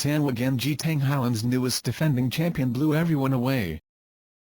Tawag Tanghalan's newest defending champion blew everyone away.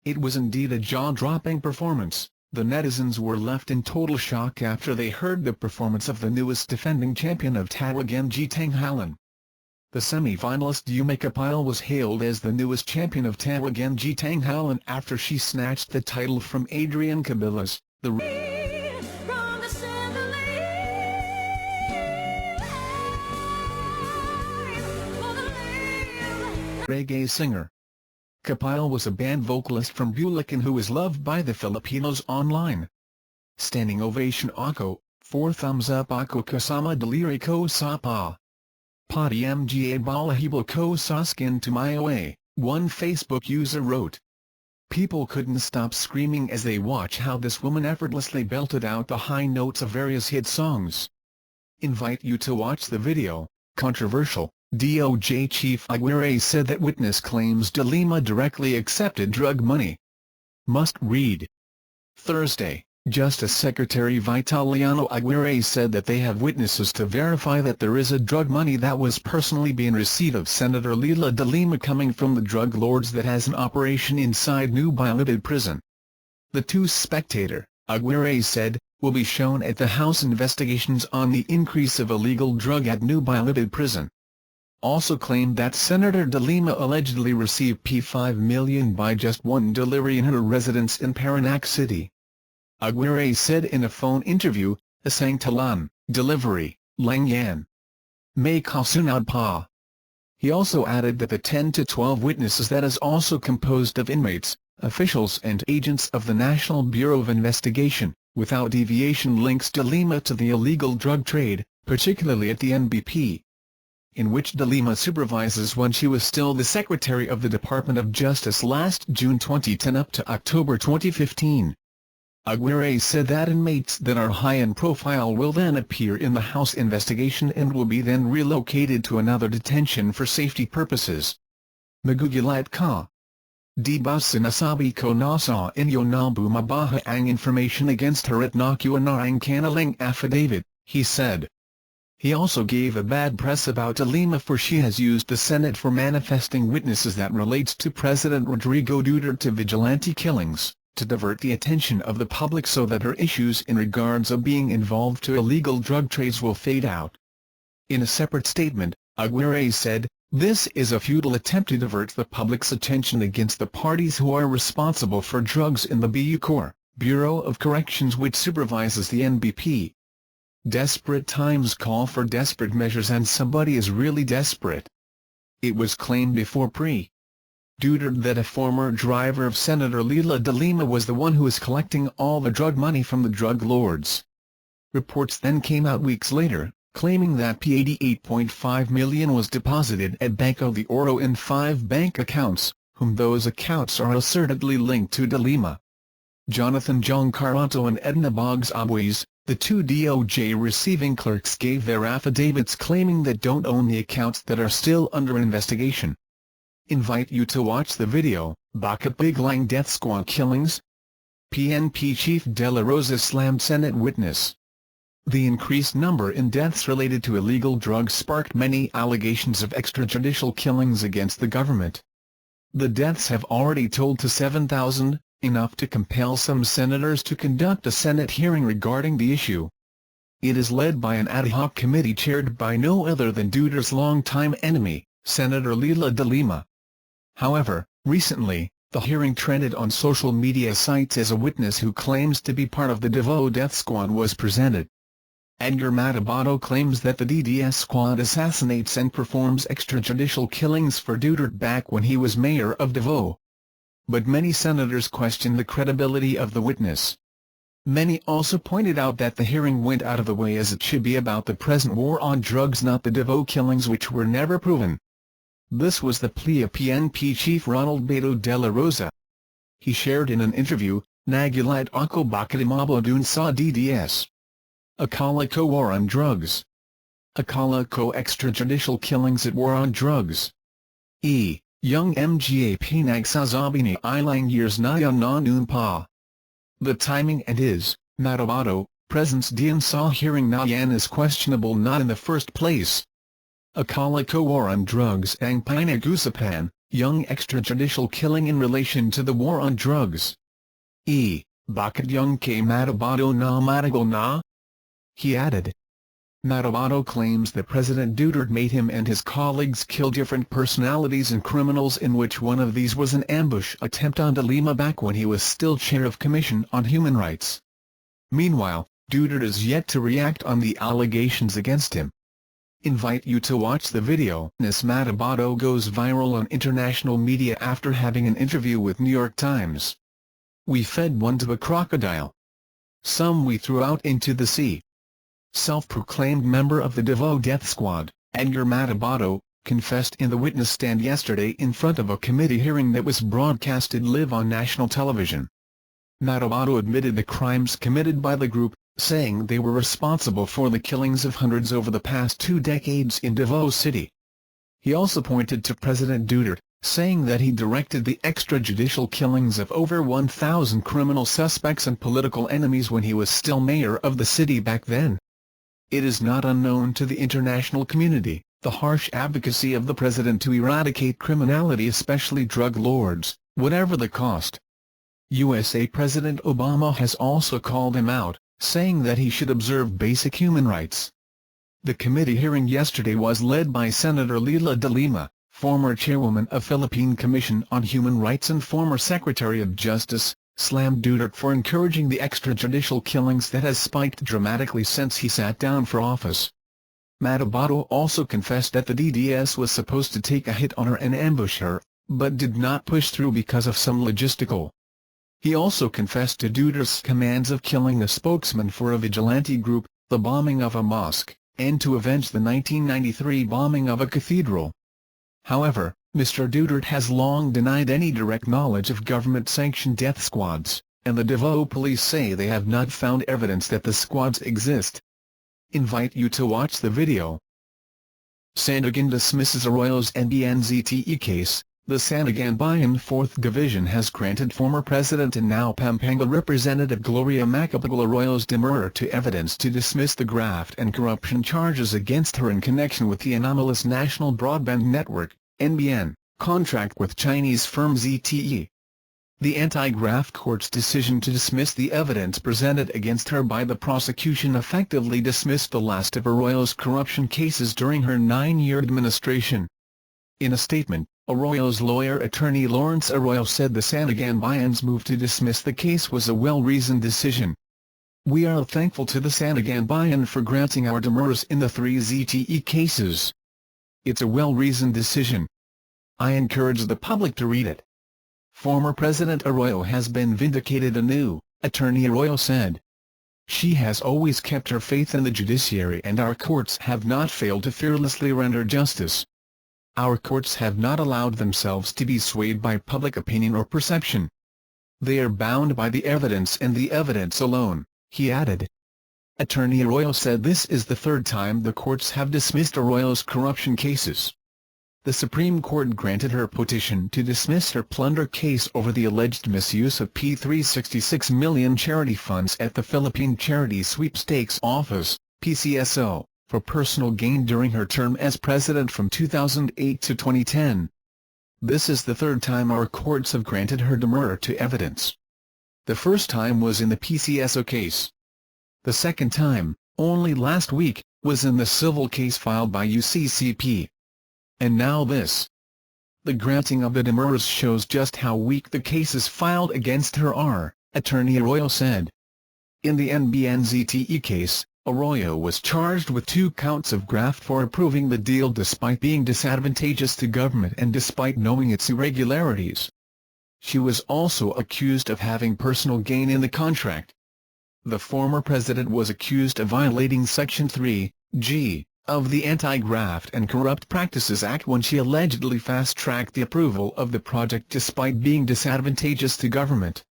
It was indeed a jaw-dropping performance. The netizens were left in total shock after they heard the performance of the newest defending champion of Tawag Tanghalan. The semi-finalist Eumee Capile was hailed as the newest champion of Tawag Tanghalan after she snatched the title from Adrian Cubillas, the reggae singer. Capile was a band vocalist from Bulacan who is loved by the Filipinos online. Standing ovation ako, 4 thumbs up ako kasama daliri ko sa pa. Pati mga balahibo ko sa skin to my way, one Facebook user wrote. People couldn't stop screaming as they watch how this woman effortlessly belted out the high notes of various hit songs. Invite you to watch the video. Controversial. DOJ Chief Aguirre said that witness claims De Lima directly accepted drug money. Must read. Thursday, Justice Secretary Vitaliano Aguirre said that they have witnesses to verify that there is a drug money that was personally being received of Senator Leila De Lima coming from the drug lords that has an operation inside New Bilibid prison. The two Spectator, Aguirre said, will be shown at the House investigations on the increase of illegal drug at New Bilibid prison. Also claimed that Senator De Lima allegedly received P5 million by just one delivery in her residence in Paranaque City. Aguirre said in a phone interview, "Isang talan, delivery, lang yan. May kasunod pa." He also added that the 10 to 12 witnesses that is also composed of inmates, officials and agents of the National Bureau of Investigation, without deviation links De Lima to the illegal drug trade, particularly at the NBP, in which De Lima supervises when she was still the Secretary of the Department of Justice last June 2010 up to October 2015. Aguirre said that inmates that are high in profile will then appear in the House investigation and will be then relocated to another detention for safety purposes. Magugulat ka. Di ba sinasabi ko na sa inyo na bumabaha ang information against her at nakuha na ang kanilang affidavit, he said. He also gave a bad press about De Lima for she has used the Senate for manifesting witnesses that relates to President Rodrigo Duterte vigilante killings, to divert the attention of the public so that her issues in regards of being involved to illegal drug trades will fade out. In a separate statement, Aguirre said, "This is a futile attempt to divert the public's attention against the parties who are responsible for drugs in the BUCOR, Bureau of Corrections which supervises the NBP. Desperate times call for desperate measures and somebody is really desperate." It was claimed before Duterte that a former driver of Senator Leila De Lima was the one who is collecting all the drug money from the drug lords. Reports then came out weeks later, claiming that P88.5 million was deposited at Banco de Oro in 5 bank accounts, whom those accounts are assertedly linked to De Lima. Jonathan Jong Caranto and Edna Boggs Abuez, the two DOJ receiving clerks, gave their affidavits claiming that don't own the accounts that are still under investigation. Invite you to watch the video. Bakit biglang death squad killings? PNP Chief De La Rosa slammed Senate witness. The increased number in deaths related to illegal drugs sparked many allegations of extrajudicial killings against the government. The deaths have already told to 7,000, enough to compel some senators to conduct a Senate hearing regarding the issue. It is led by an ad hoc committee chaired by no other than Duterte's longtime enemy, Senator Leila De Lima. However, recently, the hearing trended on social media sites as a witness who claims to be part of the Davao death squad was presented. Edgar Matabato claims that the DDS squad assassinates and performs extrajudicial killings for Duterte back when he was mayor of Davao. But many senators question the credibility of the witness. Many also pointed out that the hearing went out of the way as it should be about the present war on drugs, not the Davao killings which were never proven. This was the plea of PNP Chief Ronald Beto de la Rosa. He shared in an interview, "Nagulat ako bakit imabo dun sa DDS. Akala ko war on drugs. Akala ko extrajudicial killings at war on drugs. Young mga pinagsasabi ni ilang years na yan na noon pa. The timing and his, Matabato, presence diyan sa hearing na yan is questionable not in the first place. Akala War on Drugs ang Pinag-usapan, Young Extrajudicial Killing in Relation to the War on Drugs. Bakit yung kay Matabato na matagal na? He added. Matabato claims that President Duterte made him and his colleagues kill different personalities and criminals, in which one of these was an ambush attempt on De Lima back when he was still chair of Commission on Human Rights. Meanwhile, Duterte is yet to react on the allegations against him. Invite you to watch the video. This Matabato goes viral on international media after having an interview with New York Times. We fed one to a crocodile. Some we threw out into the sea. Self-proclaimed member of the Davao death squad, Edgar Matabato, confessed in the witness stand yesterday in front of a committee hearing that was broadcasted live on national television. Matabato admitted the crimes committed by the group, saying they were responsible for the killings of hundreds over the past 2 decades in Davao City. He also pointed to President Duterte, saying that he directed the extrajudicial killings of over 1,000 criminal suspects and political enemies when he was still mayor of the city back then. It is not unknown to the international community, the harsh advocacy of the president to eradicate criminality, especially drug lords, whatever the cost. USA President Obama has also called him out, saying that he should observe basic human rights. The committee hearing yesterday was led by Senator Leila de Lima, former chairwoman of Philippine Commission on Human Rights and former Secretary of Justice, slammed Duterte for encouraging the extrajudicial killings that has spiked dramatically since he sat down for office. Matabato also confessed that the DDS was supposed to take a hit on her and ambush her, but did not push through because of some logistical. He also confessed to Duterte's commands of killing a spokesman for a vigilante group, the bombing of a mosque, and to avenge the 1993 bombing of a cathedral. However, Mr. Duterte has long denied any direct knowledge of government-sanctioned death squads, and the Davao police say they have not found evidence that the squads exist. Invite you to watch the video. Sandigan dismisses Arroyo's NBNZTE case. The Sandigan 4th Division has granted former President and now Pampanga Representative Gloria Macapagal Arroyo's demurrer to evidence to dismiss the graft and corruption charges against her in connection with the anomalous National Broadband Network, NBN, contract with Chinese firm ZTE. The anti-graft court's decision to dismiss the evidence presented against her by the prosecution effectively dismissed the last of Arroyo's corruption cases during her 9-year administration. In a statement, Arroyo's lawyer attorney Lawrence Arroyo said the Sandigan move to dismiss the case was a well-reasoned decision. We are thankful to the Sandigan for granting our demurrers in the 3 ZTE cases. It's a well-reasoned decision. I encourage the public to read it. Former President Arroyo has been vindicated anew, Attorney Arroyo said. She has always kept her faith in the judiciary, and our courts have not failed to fearlessly render justice. Our courts have not allowed themselves to be swayed by public opinion or perception. They are bound by the evidence and the evidence alone, he added. Attorney Arroyo said this is the 3rd time the courts have dismissed Arroyo's corruption cases. The Supreme Court granted her petition to dismiss her plunder case over the alleged misuse of P366 million charity funds at the Philippine Charity Sweepstakes Office, PCSO, for personal gain during her term as president from 2008 to 2010. This is the 3rd time our courts have granted her demurrer to evidence. The first time was in the PCSO case. The second time, only last week, was in the civil case filed by UCCP. And now this. The granting of the demurrers shows just how weak the cases filed against her are, Attorney Arroyo said. In the NBNZTE case, Arroyo was charged with 2 counts of graft for approving the deal despite being disadvantageous to government and despite knowing its irregularities. She was also accused of having personal gain in the contract. The former president was accused of violating Section 3(g) of the Anti-Graft and Corrupt Practices Act when she allegedly fast-tracked the approval of the project despite being disadvantageous to government.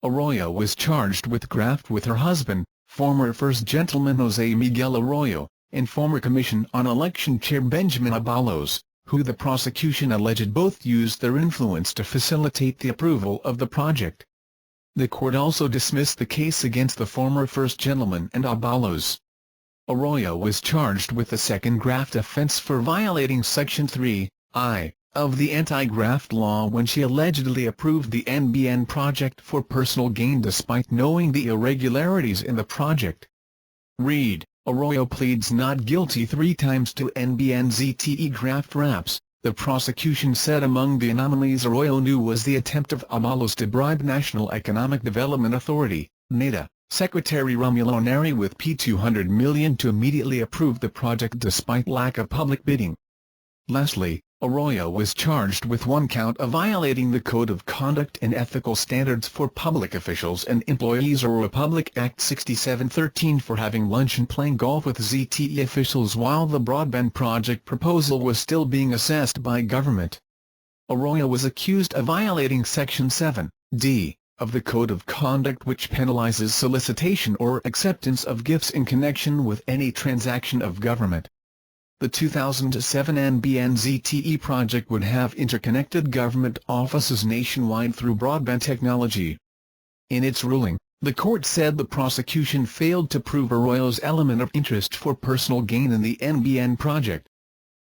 Arroyo was charged with graft with her husband, former First Gentleman Jose Miguel Arroyo, and former Commission on Election Chair Benjamin Abalos, who the prosecution alleged both used their influence to facilitate the approval of the project. The court also dismissed the case against the former First Gentleman and Abalos. Arroyo was charged with a second graft offense for violating Section 3(I) of the anti-graft law when she allegedly approved the NBN project for personal gain despite knowing the irregularities in the project. Read, Arroyo pleads not guilty 3 times to NBN-ZTE graft raps. The prosecution said among the anomalies Arroyo knew was the attempt of Abalos to bribe National Economic Development Authority, NEDA, Secretary Romulo Neri with $200 million to immediately approve the project despite lack of public bidding. Lastly, Arroyo was charged with 1 count of violating the Code of Conduct and Ethical Standards for Public Officials and Employees or Republic Act 6713 for having lunch and playing golf with ZTE officials while the broadband project proposal was still being assessed by government. Arroyo was accused of violating Section 7(d) of the Code of Conduct, which penalizes solicitation or acceptance of gifts in connection with any transaction of government. The 2007 NBN-ZTE project would have interconnected government offices nationwide through broadband technology. In its ruling, the court said the prosecution failed to prove Arroyo's element of interest for personal gain in the NBN project.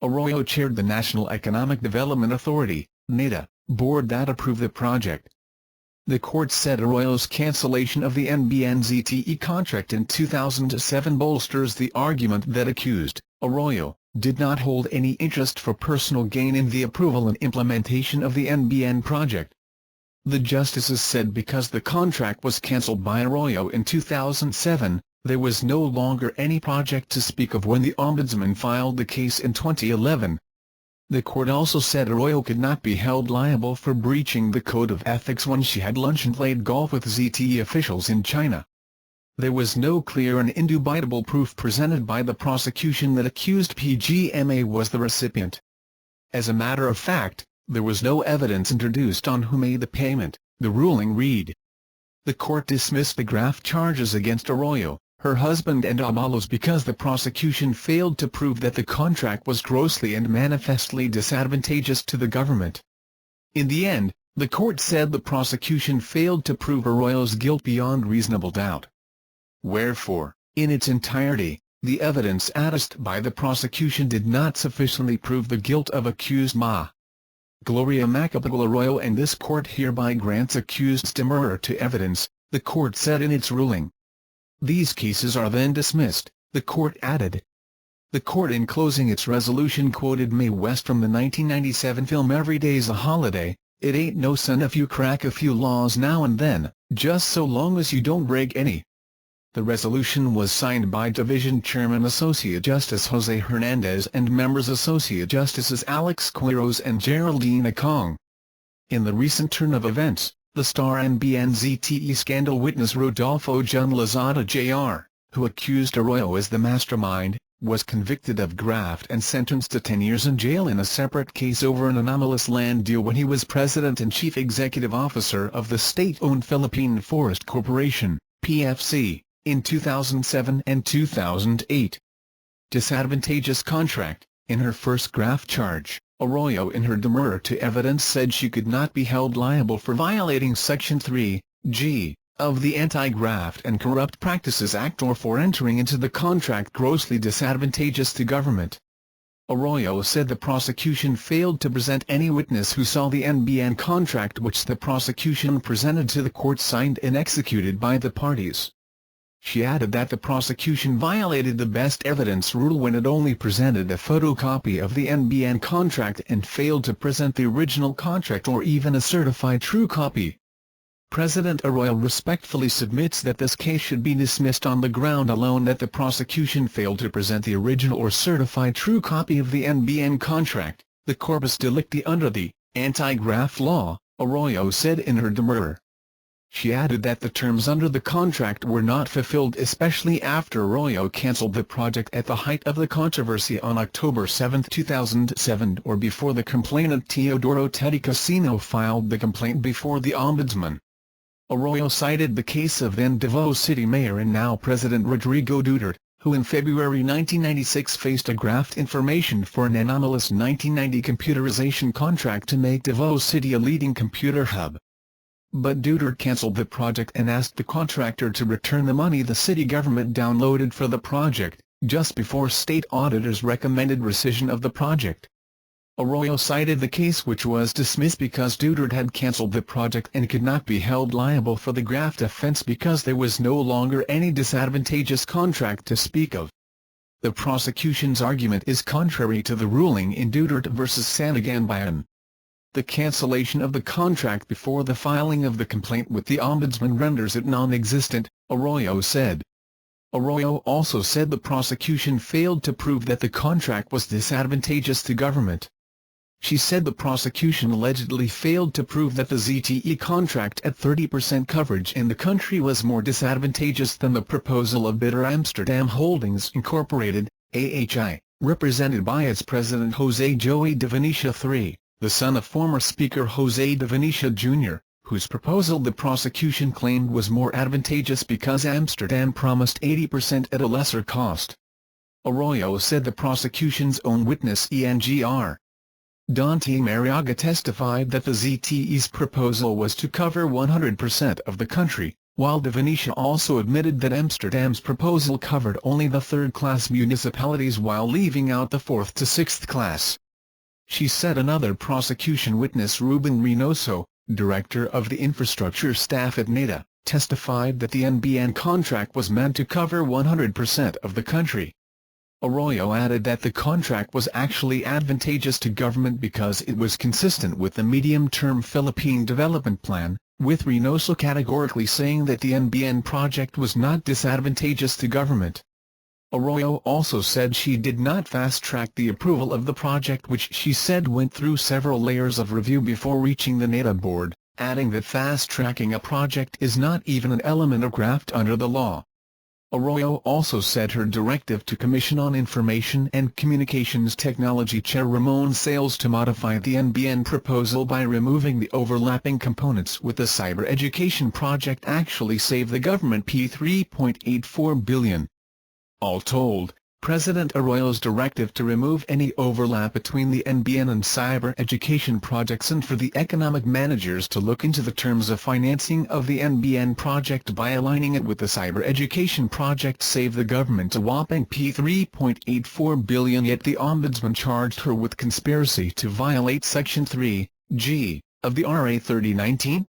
Arroyo chaired the National Economic Development Authority, NEDA, board that approved the project. The court said Arroyo's cancellation of the NBN-ZTE contract in 2007 bolsters the argument that accused Arroyo did not hold any interest for personal gain in the approval and implementation of the NBN project. The justices said because the contract was cancelled by Arroyo in 2007, there was no longer any project to speak of when the Ombudsman filed the case in 2011. The court also said Arroyo could not be held liable for breaching the Code of Ethics when she had lunch and played golf with ZTE officials in China. There was no clear and indubitable proof presented by the prosecution that accused PGMA was the recipient. As a matter of fact, there was no evidence introduced on who made the payment, the ruling read. The court dismissed the graft charges against Arroyo, her husband and Abalos because the prosecution failed to prove that the contract was grossly and manifestly disadvantageous to the government. In the end, the court said the prosecution failed to prove Arroyo's guilt beyond reasonable doubt. Wherefore, in its entirety, the evidence adduced by the prosecution did not sufficiently prove the guilt of accused Ma. Gloria Macapagal Arroyo, and this court hereby grants accused demurrer to evidence, the court said in its ruling. These cases are then dismissed, the court added. The court in closing its resolution quoted Mae West from the 1997 film Every Day's a Holiday, "It ain't no sin if you crack a few laws now and then, just so long as you don't break any." The resolution was signed by Division Chairman Associate Justice Jose Hernandez and members Associate Justices Alex Quiroz and Geraldine Acong. In the recent turn of events, the star NBN-ZTE scandal witness Rodolfo Jun Lozada Jr., who accused Arroyo as the mastermind, was convicted of graft and sentenced to 10 years in jail in a separate case over an anomalous land deal when he was president and chief executive officer of the state-owned Philippine Forest Corporation, PFC, in 2007 and 2008. Disadvantageous contract. In her first graft charge, Arroyo in her demurrer to evidence said she could not be held liable for violating Section 3(g) of the Anti-Graft and Corrupt Practices Act or for entering into the contract grossly disadvantageous to government. Arroyo said the prosecution failed to present any witness who saw the NBN contract which the prosecution presented to the court signed and executed by the parties. She added that the prosecution violated the best evidence rule when it only presented a photocopy of the NBN contract and failed to present the original contract or even a certified true copy. President Arroyo respectfully submits that this case should be dismissed on the ground alone that the prosecution failed to present the original or certified true copy of the NBN contract, the corpus delicti under the anti-graft law, Arroyo said in her demurrer. She added that the terms under the contract were not fulfilled, especially after Arroyo cancelled the project at the height of the controversy on October 7, 2007 or before the complainant Teodoro Teddy Casino filed the complaint before the Ombudsman. Arroyo cited the case of then Davao City Mayor and now President Rodrigo Duterte, who in February 1996 faced a graft information for an anomalous 1990 computerization contract to make Davao City a leading computer hub. But Duterte cancelled the project and asked the contractor to return the money the city government downloaded for the project, just before state auditors recommended rescission of the project. Arroyo cited the case, which was dismissed because Duterte had cancelled the project and could not be held liable for the graft offence because there was no longer any disadvantageous contract to speak of. The prosecution's argument is contrary to the ruling in Duterte v. Santiganbayan. The cancellation of the contract before the filing of the complaint with the Ombudsman renders it non-existent, Arroyo said. Arroyo also said the prosecution failed to prove that the contract was disadvantageous to government. She said the prosecution allegedly failed to prove that the ZTE contract at 30% coverage in the country was more disadvantageous than the proposal of bidder Amsterdam Holdings Incorporated, AHI, represented by its president José Joey de Venecia III, the son of former Speaker José de Venecia Jr., whose proposal the prosecution claimed was more advantageous because Amsterdam promised 80% at a lesser cost. Arroyo said the prosecution's own witness ENGR. Dante Mariaga testified that the ZTE's proposal was to cover 100% of the country, while de Venecia also admitted that Amsterdam's proposal covered only the third-class municipalities while leaving out the fourth to sixth class. She said another prosecution witness, Ruben Reynoso, director of the infrastructure staff at NEDA, testified that the NBN contract was meant to cover 100% of the country. Arroyo added that the contract was actually advantageous to government because it was consistent with the medium-term Philippine Development Plan, with Reynoso categorically saying that the NBN project was not disadvantageous to government. Arroyo also said she did not fast-track the approval of the project, which she said went through several layers of review before reaching the NEDA board, adding that fast-tracking a project is not even an element of graft under the law. Arroyo also said her directive to Commission on Information and Communications Technology Chair Ramon Sales to modify the NBN proposal by removing the overlapping components with the cyber education project actually saved the government P3.84 billion. All told, President Arroyo's directive to remove any overlap between the NBN and cyber education projects and for the economic managers to look into the terms of financing of the NBN project by aligning it with the cyber education project saved the government a whopping P3.84 billion, yet the Ombudsman charged her with conspiracy to violate Section 3(g) of the RA 3019.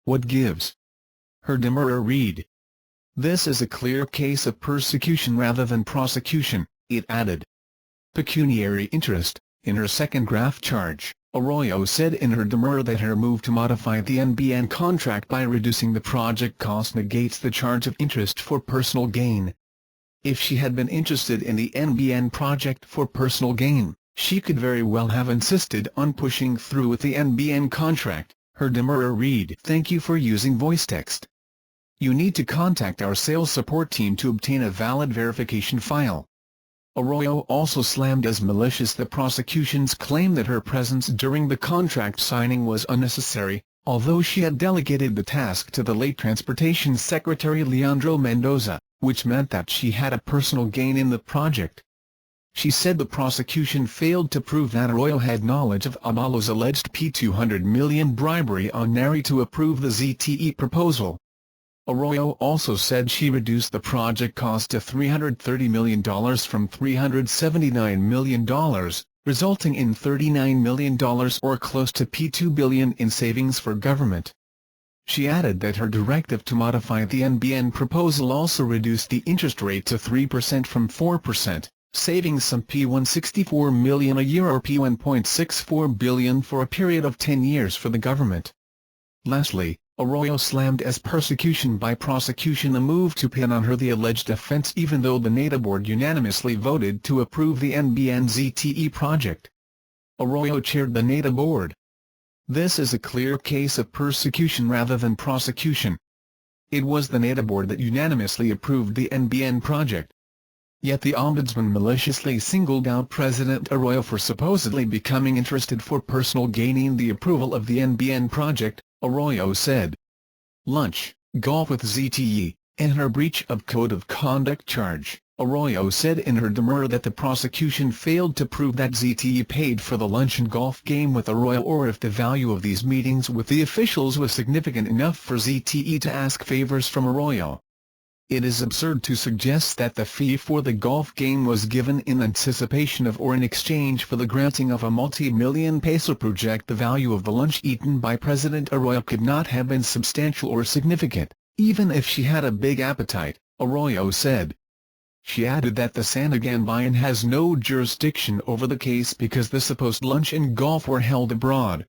What gives? Her demurrer read. This is a clear case of persecution rather than prosecution, it added. Pecuniary interest. In her second graft charge, Arroyo said in her demurrer that her move to modify the NBN contract by reducing the project cost negates the charge of interest for personal gain. If she had been interested in the NBN project for personal gain, she could very well have insisted on pushing through with the NBN contract, her demurrer read. Thank you for using voice text. You need to contact our sales support team to obtain a valid verification file. Arroyo also slammed as malicious the prosecution's claim that her presence during the contract signing was unnecessary, although she had delegated the task to the late Transportation Secretary Leandro Mendoza, which meant that she had a personal gain in the project. She said the prosecution failed to prove that Arroyo had knowledge of Abalo's alleged P200 million bribery on NARI to approve the ZTE proposal. Arroyo also said she reduced the project cost to $330 million from $379 million, resulting in $39 million or close to P2 billion in savings for government. She added that her directive to modify the NBN proposal also reduced the interest rate to 3% from 4%, saving some P164 million a year or P1.64 billion for a period of 10 years for the government. Lastly, Arroyo slammed as persecution by prosecution a move to pin on her the alleged offence even though the NEDA board unanimously voted to approve the NBN ZTE project. Arroyo chaired the NEDA board. This is a clear case of persecution rather than prosecution. It was the NEDA board that unanimously approved the NBN project. Yet the Ombudsman maliciously singled out President Arroyo for supposedly becoming interested for personal gain in the approval of the NBN project, Arroyo said. Lunch, golf with ZTE, and her breach of code of conduct charge. Arroyo said in her demurrer that the prosecution failed to prove that ZTE paid for the lunch and golf game with Arroyo or if the value of these meetings with the officials was significant enough for ZTE to ask favors from Arroyo. It is absurd to suggest that the fee for the golf game was given in anticipation of or in exchange for the granting of a multi-million peso project. The value of the lunch eaten by President Arroyo could not have been substantial or significant, even if she had a big appetite, Arroyo said. She added that the Sandigan Bayan has no jurisdiction over the case because the supposed lunch and golf were held abroad.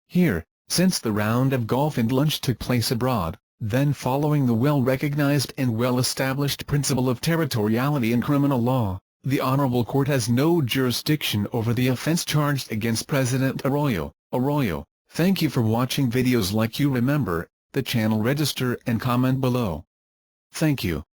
Here, since the round of golf and lunch took place abroad, then following the well-recognized and well-established principle of territoriality in criminal law, the Honorable Court has no jurisdiction over the offense charged against President Arroyo. Thank you for watching videos like you. Remember, the channel, register and comment below. Thank you.